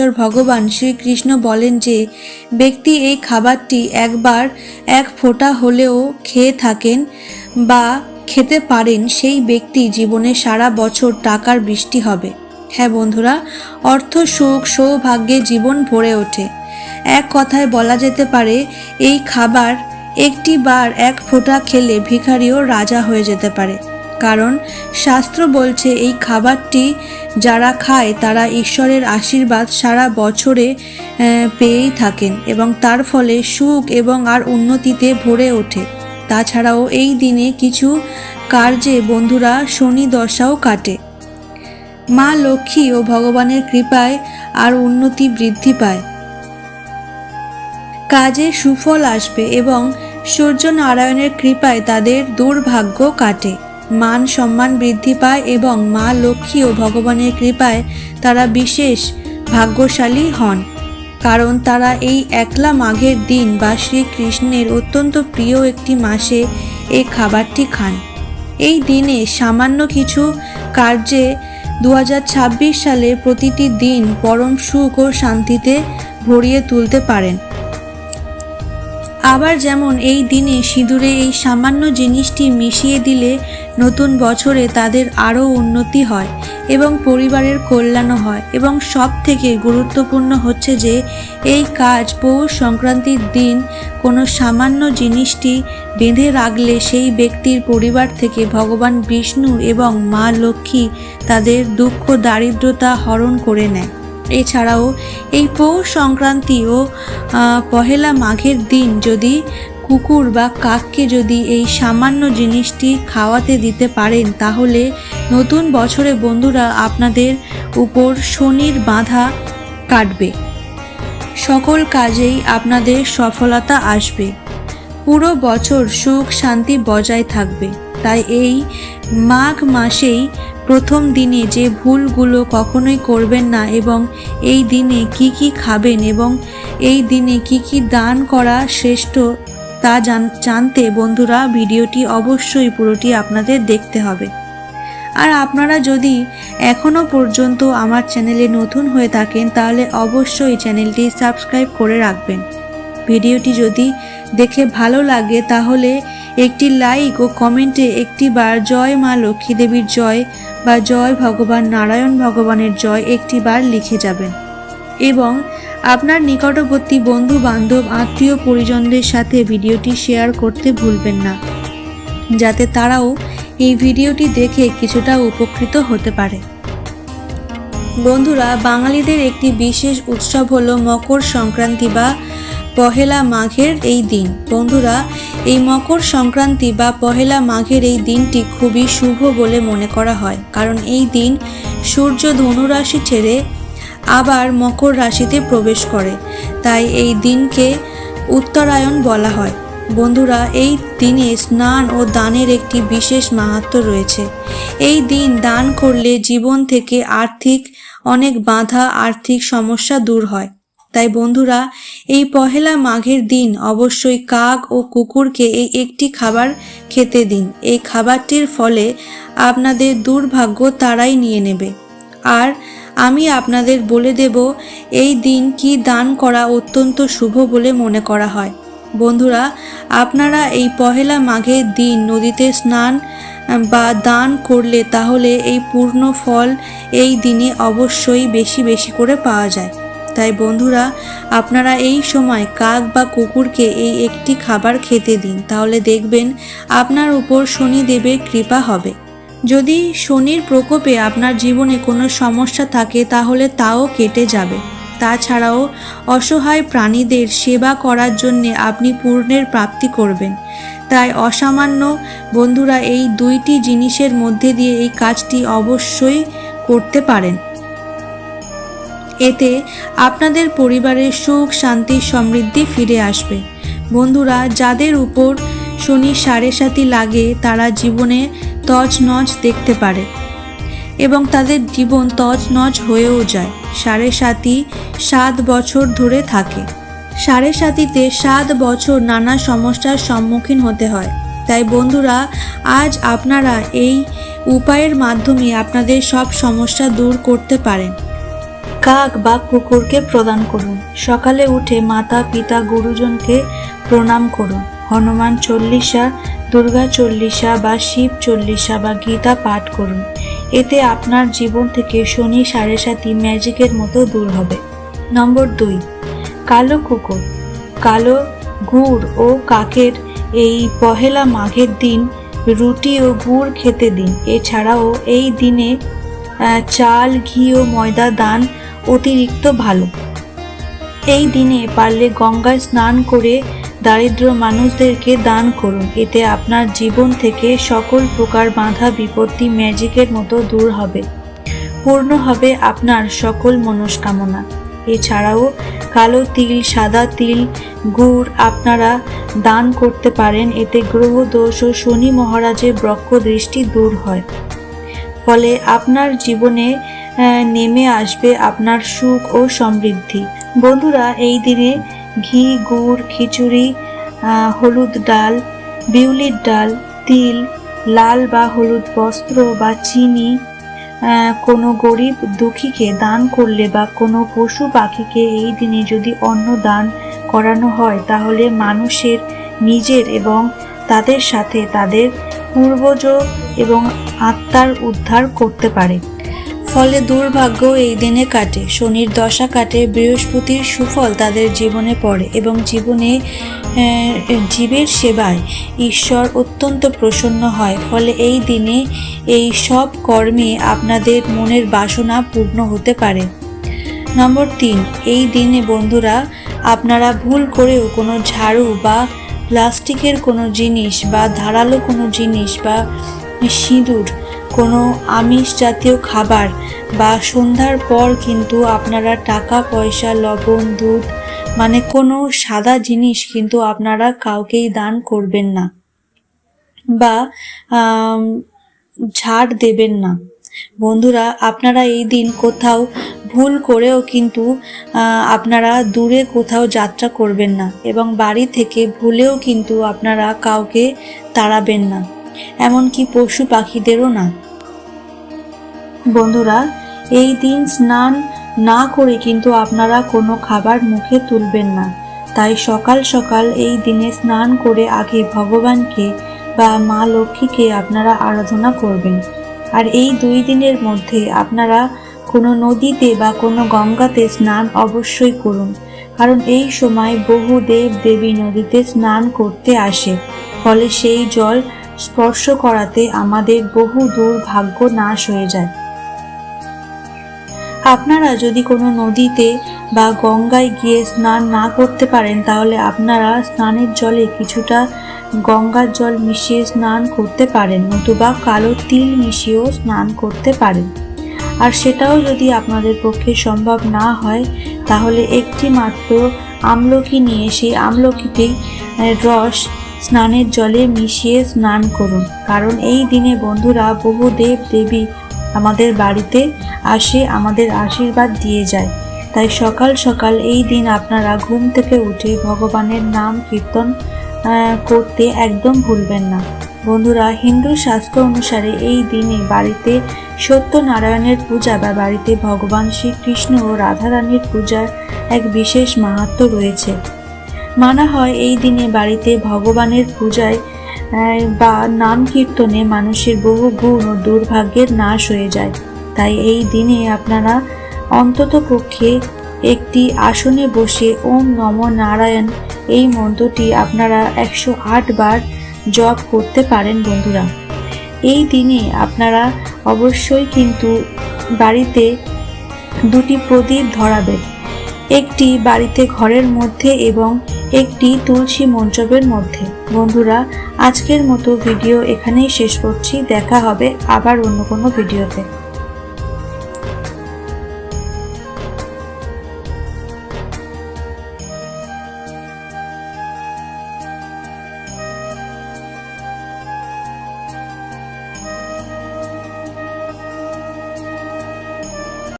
ঈশ্বর ভগবান শ্রীকৃষ্ণ বলেন যে ব্যক্তি এই খাবারটি একবার এক ফোঁটা হলেও খেয়ে থাকেন বা খেতে পারেন, সেই ব্যক্তি জীবনে সারা বছর টাকার বৃষ্টি হবে। হ্যাঁ বন্ধুরা, অর্থ, সুখ, সৌভাগ্যে জীবন ভরে ওঠে। এক কথায় বলা যেতে পারে এই খাবার একটি বার এক ফোঁটা খেলে ভিখারিও রাজা হয়ে যেতে পারে। কারণ শাস্ত্র বলছে এই খাবারটি যারা খায় তারা ঈশ্বরের আশীর্বাদ সারা বছরে পেয়েই থাকেন এবং তার ফলে সুখ এবং আর উন্নতিতে ভরে ওঠে। তাছাড়াও এই দিনে কিছু কার্যে বন্ধুরা শনি দশাও কাটে। মা লক্ষ্মী ও ভগবানের কৃপায় আর উন্নতি বৃদ্ধি পায়, কাজে সুফল আসবে এবং সূর্যনারায়ণের কৃপায় তাদের দুর্ভাগ্য কাটে, মান সম্মান বৃদ্ধি পায় এবং মা লক্ষ্মী ও ভগবানের কৃপায় তারা বিশেষ ভাগ্যশালী হন। কারণ তারা এই একলা মাঘের দিন বা শ্রীকৃষ্ণের অত্যন্ত প্রিয় একটি মাসে এই খাবারটি খান। এই দিনে সামান্য কিছু কার্যে 2026 সালে প্রতিটি দিন পরম সুখ ও শান্তিতে ভরিয়ে তুলতে পারেন। আবার যেমন এই দিনে সিঁদুরে এই সামান্য জিনিসটি মিশিয়ে দিলে নতুন বছরে তাদের আরও উন্নতি হয় এবং পরিবারের কল্যাণও হয়। এবং সব থেকে গুরুত্বপূর্ণ হচ্ছে যে এই কাজ পৌষ সংক্রান্তির দিন কোনো সামান্য জিনিসটি বেঁধে রাখলে সেই ব্যক্তির পরিবার থেকে ভগবান বিষ্ণু এবং মা লক্ষ্মী তাদের দুঃখ দারিদ্রতা হরণ করে নেয়। এছাড়াও এই পৌষ সংক্রান্তি ও পহেলা মাঘের দিন যদি কুকুর বা কাককে যদি এই সামান্য জিনিসটি খাওয়াতে দিতে পারেন, তাহলে নতুন বছরে বন্ধুরা আপনাদের উপর শনির বাধা কাটবে, সকল কাজেই আপনাদের সফলতা আসবে, পুরো বছর সুখ শান্তি বজায় থাকবে। তাই এই মাঘ মাসেই প্রথম দিনে যে ভুলগুলো কখনোই করবেন না এবং এই দিনে কি কি খাবেন এবং এই দিনে কি কি দান করা শ্রেষ্ঠ তা জানতে বন্ধুরা ভিডিওটি অবশ্যই পুরোটি আপনাদের দেখতে হবে। আর আপনারা যদি এখনও পর্যন্ত আমার চ্যানেলে নতুন হয়ে থাকেন তাহলে অবশ্যই চ্যানেলটি সাবস্ক্রাইব করে রাখবেন। ভিডিওটি যদি দেখে ভালো লাগে তাহলে একটি লাইক ও কমেন্টে একটি বার জয় মা লক্ষ্মী দেবীর জয় বা জয় ভগবান নারায়ণ ভগবানের জয় একটি বার লিখে যাবেন এবং আপনার নিকটবর্তী বন্ধু বান্ধব আত্মীয় পরিজনদের সাথে ভিডিওটি শেয়ার করতে ভুলবেন না, যাতে তারাও এই ভিডিওটি দেখে কিছুটা উপকৃত হতে পারে। বন্ধুরা, বাঙালিদের একটি বিশেষ উৎসব হলো মকর সংক্রান্তি বা পহেলা মাঘের এই দিন। বন্ধুরা, এই মকর সংক্রান্তি বা পহেলা মাঘের এই দিনটি খুবই শুভ বলে মনে করা হয়, কারণ এই দিন সূর্য ধনুরাশি ছেড়ে আবার মকর রাশিতে প্রবেশ করে, তাই এই দিনকে উত্তরায়ণ বলা হয়। বন্ধুরা, এই দিনে স্নান ও দানের একটি বিশেষ মাহাত্ম্য রয়েছে। এই দিন দান করলে জীবন থেকে অনেক বাধা, আর্থিক সমস্যা দূর হয়। তাই বন্ধুরা, এই পহেলা মাঘের দিন অবশ্যই কাক ও কুকুরকে এই একটি খাবার খেতে দিন। এই খাবারটির ফলে আপনাদের দুর্ভাগ্য তারাই নিয়ে নেবে। আর আমি আপনাদের বলে দেব এই দিন কি দান করা অত্যন্ত শুভ বলে মনে করা হয়। বন্ধুরা, আপনারা এই পহেলা মাঘের দিন নদীতে স্নান বা দান করলে তাহলে এই পূর্ণ ফল এই দিনে অবশ্যই বেশি বেশি করে পাওয়া যায়। তাই বন্ধুরা, আপনারা এই সময় কাক বা কুকুরকে এই একটি খাবার খেতে দিন, তাহলে দেখবেন আপনার উপর শনিদেবের কৃপা হবে। যদি শনির প্রকোপে আপনার জীবনে কোনো সমস্যা থাকে তাহলে তাও কেটে যাবে। তাছাড়াও অসহায় প্রাণীদের সেবা করার জন্যে আপনি পুণ্যের প্রাপ্তি করবেন। তাই অসামান্য বন্ধুরা এই দুইটি জিনিসের মধ্যে দিয়ে এই কাজটি অবশ্যই করতে পারেন। এতে আপনাদের পরিবারের সুখ শান্তি সমৃদ্ধি ফিরে আসবে। বন্ধুরা, যাদের উপর শনি 7.5 লাগে তারা জীবনে তছনছ দেখতে পারে এবং তাদের জীবন তছনছ হয়েও যায়। 7.5 7 বছর ধরে থাকে। 7.5-তে 7 বছর নানা সমস্যার সম্মুখীন হতে হয়। তাই বন্ধুরা, আজ আপনারা এই উপায়ের মাধ্যমে আপনাদের সব সমস্যা দূর করতে পারেন। কাক বা কুকুরকে প্রদান করুন। সকালে উঠে মাতা পিতা গুরুজনকে প্রণাম করুন। হনুমান চল্লিশা, দুর্গা চল্লিশা বা শিব চল্লিশা বা গীতা পাঠ করুন। এতে আপনার জীবন থেকে শনি সাড়ে সাতি ম্যাজিকের মতো দূর হবে। নম্বর 2, কালো কুকুর। কালো গুড় ও কাকের এই পহেলা মাঘের দিন রুটি ও গুড় খেতে দিন। এছাড়াও এই দিনে চাল, ঘি ও ময়দা দান অতিরিক্ত ভালো। এই দিনে পারলে গঙ্গায় স্নান করে দারিদ্র মানুষদেরকে দান করুন। এতে আপনার জীবন থেকে সকল প্রকার বাধা বিপত্তি ম্যাজিকের মতো দূর হবে, পূর্ণ হবে আপনার সকল মনস্কামনা। এছাড়াও কালো তিল, সাদা তিল, গুড় আপনারা দান করতে পারেন। এতে গ্রহ দোষ ও শনি মহারাজের বক্র দৃষ্টি দূর হয়। ফলে আপনার জীবনে নেমে আসবে আপনার সুখ ও সমৃদ্ধি। বন্ধুরা, এই দিনে ঘি, গুড়, খিচুড়ি, হলুদ ডাল, বিউলির ডাল, তিল, লাল বা হলুদ বস্ত্র বা চিনি কোনো গরিব দুঃখীকে দান করলে বা কোনো পশু পাখিকে এই দিনে যদি অন্ন দান করানো হয়, তাহলে মানুষের নিজের এবং তাদের সাথে তাদের পূর্বজ এবং আত্মার উদ্ধার করতে পারে। ফলে দুর্ভাগ্য এই দিনে কাটে, শনির দশা কাটে, বৃহস্পতির সুফল তাদের জীবনে পড়ে এবং জীবের সেবায় ঈশ্বর অত্যন্ত প্রসন্ন হয়। ফলে এই দিনে এই সব কর্মে আপনাদের মনের বাসনা পূর্ণ হতে পারে। নম্বর 3, এই দিনে বন্ধুরা আপনারা ভুল করেও কোনো ঝাড়ু বা প্লাস্টিকের কোনো জিনিস বা ধারালো কোনো জিনিস বা সিঁদুর, কোনো আমিষ জাতীয় খাবার বা সন্ধ্যার পর কিন্তু আপনারা টাকা পয়সা, লবণ, দুধ মানে কোনো সাদা জিনিস কিন্তু আপনারা কাউকেই দান করবেন না বা ঝাড় দেবেন না। বন্ধুরা, আপনারা এই দিন কোথাও ভুল করেও কিন্তু আপনারা দূরে কোথাও যাত্রা করবেন না এবং বাড়ি থেকে ভুলেও কিন্তু আপনারা কাউকে তাড়াবেন না, এমনকি পশু পাখিদেরও না। বন্ধুরা, এই দিন স্নান না করে কিন্তু আপনারা কোনো খাবার মুখে তুলবেন না। তাই সকাল সকাল এই দিনে স্নান করে আগে ভগবানকে বা মা লক্ষ্মীকে আপনারা আরাধনা করবেন। আর এই 2 দিনের মধ্যে আপনারা কোনো নদীতে বা কোনো গঙ্গাতে স্নান অবশ্যই করুন, কারণ এই সময় বহু দেব দেবী নদীতে স্নান করতে আসে। ফলে সেই জল স্পর্শ করাতে আমাদের বহু দুর্ভাগ্য নাশ হয়ে যায়। আপনারা যদি কোনো নদীতে বা গঙ্গায় গিয়ে স্নান না করতে পারেন, তাহলে আপনারা স্নানের জলে কিছুটা গঙ্গার জল মিশিয়ে স্নান করতে পারেন, নতুবা কালো তিল মিশিয়েও স্নান করতে পারেন। আর সেটাও যদি আপনাদের পক্ষে সম্ভব না হয়, তাহলে একটি মাত্র আমলকি নিয়ে সেই আমলকিতে রস স্নানের জলে মিশিয়ে স্নান করুন। কারণ এই দিনে বন্ধুরা বহু দেব দেবী আমাদের বাড়িতে আসে, আমাদের আশীর্বাদ দিয়ে যায়। তাই সকাল সকাল এই দিন আপনারা ঘুম থেকে উঠে ভগবানের নাম কীর্তন করতে একদম ভুলবেন না। বন্ধুরা, হিন্দু শাস্ত্র অনুসারে এই দিনে বাড়িতে সত্যনারায়ণের পূজা বা বাড়িতে ভগবান শ্রীকৃষ্ণ ও রাধারানীর পূজার এক বিশেষ মাহাত্ম্য রয়েছে। মানা হয় এই দিনে বাড়িতে ভগবানের পূজায় বা নাম কীর্তনে মানুষের বহু গুণ ও দুর্ভাগ্যের নাশ হয়ে যায়। তাই এই দিনে আপনারা অন্তত পক্ষে একটি আসনে বসে ওম নমঃ নারায়ণ এই মন্ত্রটি আপনারা 108 বার জপ করতে পারেন। বন্ধুরা, এই দিনে আপনারা অবশ্যই কিন্তু বাড়িতে 2টি প্রদীপ ধরাবেন, একটি বাড়িতে ঘরের মধ্যে এবং একটি তুলসী মণ্ডপের মধ্যে। বন্ধুরা, আজকের মতো ভিডিও এখানেই শেষ করছি। দেখা হবে আবার অন্য কোনো ভিডিওতে।